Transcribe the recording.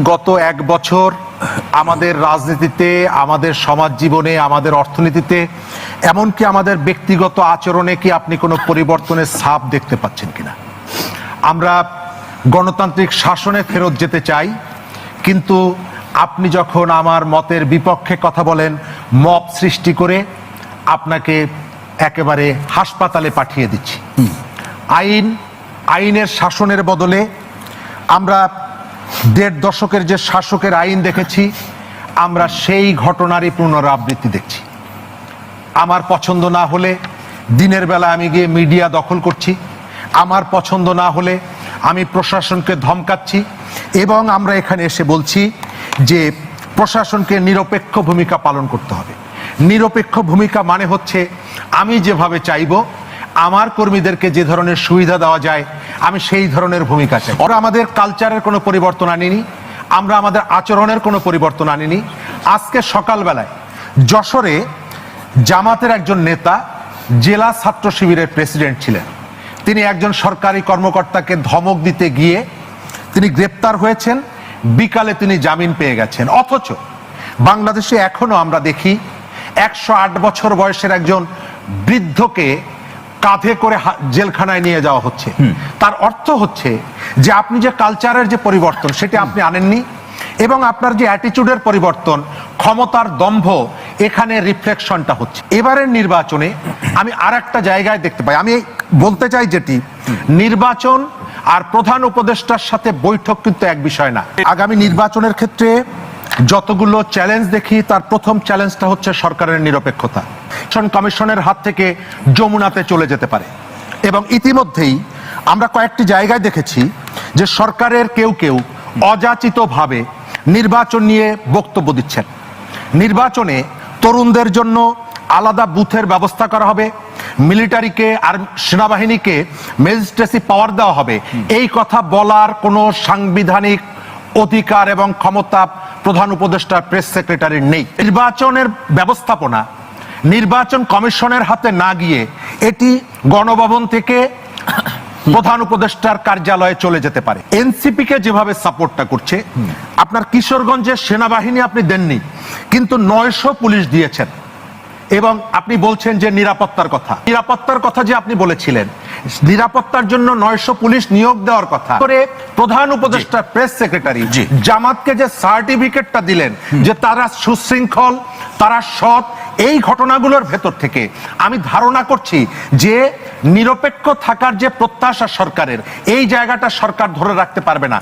গত এক বছর আমাদের রাজনীতিতে, আমাদের সমাজ জীবনে, আমাদের অর্থনীতিতে, এমনকি আমাদের ব্যক্তিগত আচরণে কি আপনি কোনো পরিবর্তনের ছাপ দেখতে পাচ্ছেন কিনা? আমরা গণতান্ত্রিক শাসনে ফেরত যেতে চাই, কিন্তু আপনি যখন আমার মতের বিপক্ষে কথা বলেন, মব সৃষ্টি করে আপনাকে একেবারে হাসপাতালে পাঠিয়ে দিচ্ছি। আইনের শাসনের বদলে আমরা ১.৫ দশকের যে শাসকের আইন দেখেছি, আমরা সেই ঘটনারই পুনরাবৃত্তি দেখছি। আমার পছন্দ না হলে দিনের বেলা আমি গিয়ে মিডিয়া দখল করছি, আমার পছন্দ না হলে আমি প্রশাসনকে ধমকাচ্ছি, এবং আমরা এখানে এসে বলছি যে প্রশাসনকে নিরপেক্ষ ভূমিকা পালন করতে হবে। নিরপেক্ষ ভূমিকা মানে হচ্ছে আমি যেভাবে চাইব, আমার কর্মীদেরকে যে ধরনের সুবিধা দেওয়া যায় আমি সেই ধরনের ভূমিকা চাই। ওরা আমাদের কালচারের কোনো পরিবর্তন আনিনি, আমরা আমাদের আচরণের কোনো পরিবর্তন আনিনি। আজকে সকালবেলায় যশোরে জামাতের একজন নেতা জেলা ছাত্র শিবিরের প্রেসিডেন্ট ছিলেন, তিনি একজন সরকারি কর্মকর্তাকে ধমক দিতে গিয়ে তিনি গ্রেপ্তার হয়েছেন, বিকালে তিনি জামিন পেয়ে গেছেন। অথচ বাংলাদেশে এখনো আমরা দেখি ১০৮ বছর বয়সের একজন বৃদ্ধকে কাঁধে করে জেলখানায় নিয়ে যাওয়া হচ্ছে। তার অর্থ হচ্ছে যে আপনি যে কালচারের যে পরিবর্তন সেটা আপনি আনেননি, এবং আপনার যে অ্যাটিটিউডের পরিবর্তন, ক্ষমতার দম্ভ, এখানে রিফ্লেকশনটা হচ্ছে। এবারের নির্বাচনে আমি আর একটা জায়গায় দেখতে পাই, আমি বলতে চাই যেটি নির্বাচন আর প্রধান উপদেষ্টার সাথে বৈঠক কিন্তু এক বিষয় না। আগামী নির্বাচনের ক্ষেত্রে যতগুলো চ্যালেঞ্জ দেখি, তার প্রথম চ্যালেঞ্জটা হচ্ছে সরকারের নিরপেক্ষতা। কমিশনের হাত থেকে যমুনাতে চলে যেতে পারে, এবং ইতিমধ্যেই আমরা কয়েকটি জায়গায় দেখেছি যে সরকারের কেউ কেউ অযাচিতভাবে নির্বাচন নিয়ে বক্তব্য দিচ্ছেন। নির্বাচনে তরুণদের জন্য আলাদা বুথের ব্যবস্থা করা হবে, মিলিটারিকে আর সেনাবাহিনীকে ম্যাজিস্ট্রেসি পাওয়ার দেওয়া হবে, এই কথা বলার কোনো সাংবিধানিক অধিকার এবং ক্ষমতা প্রধান উপদেষ্টা প্রেস সেক্রেটারির নেই। নির্বাচনের ব্যবস্থাপনা নির্বাচন কমিশনের হাতে না গিয়ে এটি গণভবন থেকে প্রধান উপদেষ্টার কার্যালয়ে চলে যেতে পারে। এনসিপি কে যেভাবে সাপোর্টটা করছে, আপনার কিশোরগঞ্জের সেনাবাহিনী আপনি দেননি, কিন্তু ৯০০ পুলিশ দিয়েছেন, এবং আপনি বলছেন যে নিরাপত্তার কথা যে আপনি বলেছিলেন, নিরাপত্তার জন্য ৯০০ পুলিশ নিয়োগ দেওয়ার কথা করে প্রধান উপদেষ্টা প্রেস সেক্রেটারি জামাতকে যে সার্টিফিকেটটা দিলেন যে তারা সুশৃঙ্খল, তারা সৎ, এই ঘটনাগুলোর ভেতর থেকে আমি ধারণা করছি যে নিরপেক্ষ থাকার যে প্রত্যাশা সরকারের, এই জায়গাটা সরকার ধরে রাখতে পারবে না।